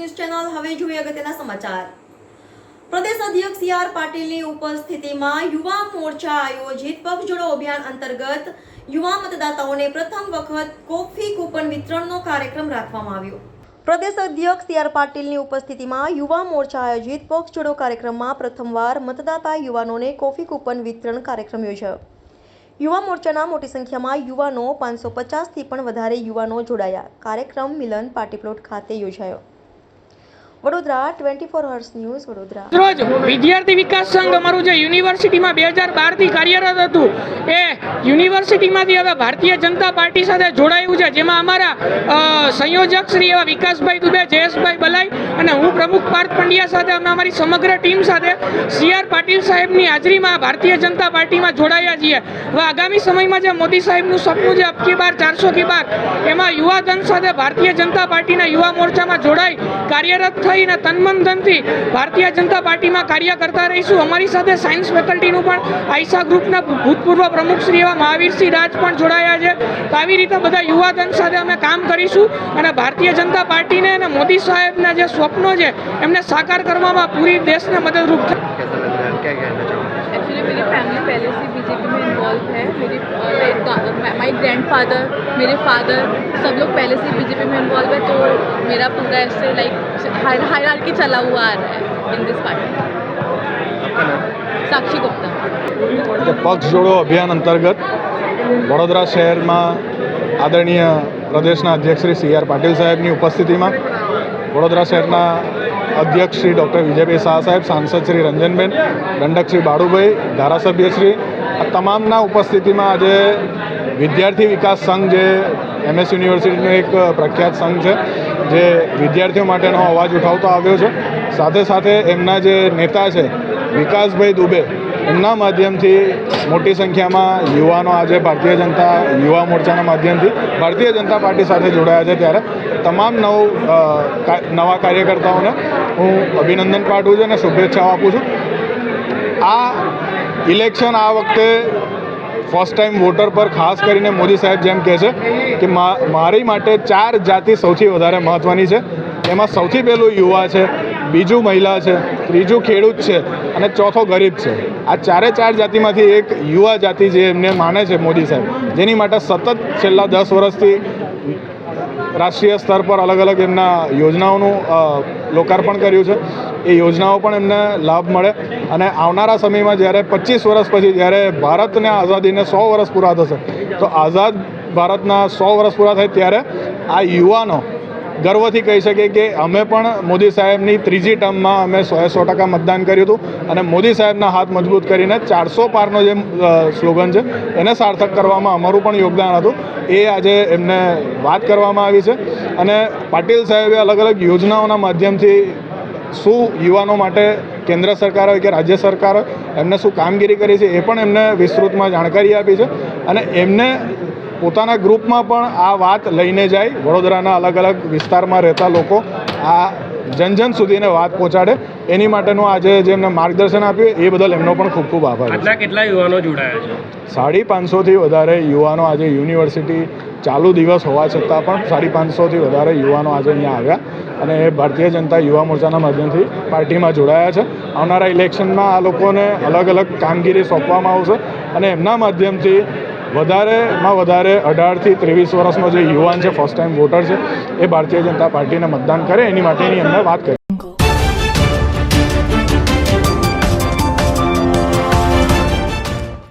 News channel હવે જોઈએ અગત્યના સમાચાર। પ્રદેશ અધ્યક્ષ સી.આર. પાટીલની ઉપસ્થિતિમાં યુવા મોરચા આયોજિત પક્ષ જોડો અભિયાન અંતર્ગત યુવા મતદાતાઓને પ્રથમ વખત કોફી કૂપન વિતરણનો કાર્યક્રમ રાખવામાં આવ્યો। પ્રદેશ અધ્યક્ષ સી.આર. પાટીલની ઉપસ્થિતિમાં યુવા મોરચા આયોજિત પક્ષ જોડો કાર્યક્રમમાં પ્રથમવાર મતદાતા યુવાનોને કોફી કૂપન વિતરણ કાર્યક્રમ યોજાયો। યુવા મોરચાના મોટી સંખ્યામાં યુવાનો 550થી પણ વધારે યુવાનો જોડાયા। કાર્યક્રમ મિલન પાર્ટી પ્લોટ ખાતે યોજાયો। Vadodara 24 hours news Vadodara. રોજ વિદ્યાર્થી વિકાસ સંઘ અમારું જે યુનિવર્સિટીમાં 2012 થી કાર્યરત હતું એ યુનિવર્સિટીમાંથી હવે ભારતીય જનતા પાર્ટી સાથે જોડાયું છે, જેમાં અમારા સંયોજક શ્રી એવા વિકાસભાઈ દુબે, જયેશભાઈ બલાઈ અને હું પ્રમુખ પાર્થ પંડ્યા સાથે અમે અમારી સમગ્ર ટીમ સાથે સી.આર. પાટીલ સાહેબની હાજરીમાં ભારતીય જનતા પાર્ટીમાં જોડાયા છીએ। હવે આગામી સમયમાં જે મોદી સાહેબનું સપનું છે અબકી બાર 400 કી બાર, એમાં યુવાધન સાથે ભારતીય જનતા પાર્ટીના યુવા મોરચામાં જોડાઈ કાર્યરત થઈને તનમન ધનથી ભારતીય જનતા પાર્ટીમાં કાર્ય કરતા રહીશું। અમારી સાથે સાયન્સ ફેકલ્ટીનું પણ આઈસા ગ્રુપના ભૂતપૂર્વ પ્રમુખ શ્રી એવા મહાવીરસિંહ રાજ પણ જોડાયા છે। તો આવી રીતે બધા યુવાધન સાથે અમે કામ કરીશું અને ભારતીય જનતા પાર્ટીને અને મોદી સાહેબના જે સ્વપ્નો છે એમને સાકાર કરવામાં પૂરી દેશને મદદરૂપ થાય। एक्चुअली मेरी फैमिली पहले से बीजेपी में इन्वॉल्व है। माई ग्रैंडफादर, मेरे फादर, सब लोग पहले से बीजेपी में इन्वॉल्व है, तो मेरा पूरा ऐसे लाइक हायरार्की चला हुआ आ रहा है इन दिस पार्टी। साक्षी गुप्ता। पक्ष जोड़ो अभियान अंतर्गत वडोदरा शहर में आदरणीय प्रदेशना अध्यक्ष श्री सी.आर. पाटील साहेबनी उपस्थितिमां वडोदरा शहरना अध्यक्ष श्री डॉक्टर विजयभाई शाह साहेब, सांसद श्री रंजनबेन, दंडक श्री बाळुभाई, धारासभ्य श्री तमामना उपस्थिति में आज विद्यार्थी विकास संघ जे एमएस यूनिवर्सिटी एक प्रख्यात संघ है जे विद्यार्थीओ माटेनो अवाज उठावतो आव्यो छे। साथे साथे एमना जे नेता है विकासभाई दुबे एमना माध्यमथी मोटी संख्या में युवानो आज भारतीय जनता युवा मोर्चाना माध्यमथी भारतीय जनता पार्टी साथे जोड़ाया है, त्यारे तमाम नवा कार्यकर्ताओने हूँ अभिनंदन पाठवुं छुं अने शुभेच्छाओ आपूं छुं। आ इलेक्शन आ वखते फर्स्ट टाइम वोटर पर खास करीने मोदी साहेब जेम कहे छे कि मारी माटे 4 जाति सौथी वधारे महत्वनी छे। एमां सौथी पहेलुं युवा छे, बीजू महिला है, तीजू खेडूत है और चौथो गरीब है। आ 4 जातिमांथी एक युवा जाति जे एमने माने छे मोदी साहेब, जेनी माटे सतत छेल्ला 10 वर्षथी राष्ट्रीय स्तर पर अलग अलग एमना योजनाओनुं लोकार्पण कर्युं छे। ए योजनाओं पण एमने लाभ मळे अने आवनारा समयमां ज्यारे 25 वर्ष पछी ज्यारे भारतने आज़ादीने 100 वर्ष पूरा थशे, तो आज़ाद भारतना 100 वर्ष पूरा थाय त्यारे आ युवानो गर्वथी कही सके कि अमे पण मोदी साहेबनी त्रीजी टर्ममां अमे 100% मतदान कर्युं हतुं अने मोदी साहेबना हाथ मजबूत करीने 400 पारनो जे स्लोगन छे एने सार्थक करवामां अमारुं पण योगदान हतुं। ए आजे एमने वात करवामां आवी छे अने पाटील साहेबे अलग अलग योजनाओना माध्यमथी શું યુવાનો માટે કેન્દ્ર સરકાર હોય કે રાજ્ય સરકાર હોય એમને શું કામગીરી કરી છે એ પણ એમને વિસ્તૃતમાં જાણકારી આપી છે અને એમને પોતાના ગ્રુપમાં પણ આ વાત લઈને જાય, વડોદરાના અલગ અલગ વિસ્તારમાં રહેતા લોકો આ જન સુધીને વાત પહોંચાડે એની માટેનું આજે જે એમને માર્ગદર્શન આપ્યું એ બદલ એમનો પણ ખૂબ ખૂબ આભાર। આટલા કેટલા યુવાનો જોડાયા છે? 550થી વધારે યુવાનો આજે યુનિવર્સિટી ચાલુ દિવસ હોવા છતાં પણ 550થી વધારે યુવાનો આજે અહીંયા આવ્યા અને એ ભારતીય જનતા યુવા મોરચાના માધ્યમથી પાર્ટીમાં જોડાયા છે। આવનારા ઇલેક્શનમાં આ લોકોને અલગ અલગ કામગીરી સોંપવામાં આવશે અને એમના માધ્યમથી વધારેમાં વધારે 18 થી 23 વર્ષનો જે યુવાન છે, ફર્સ્ટ ટાઈમ વોટર છે, એ ભારતીય જનતા પાર્ટીને મતદાન કરે એની માટેની એમને વાત કરી।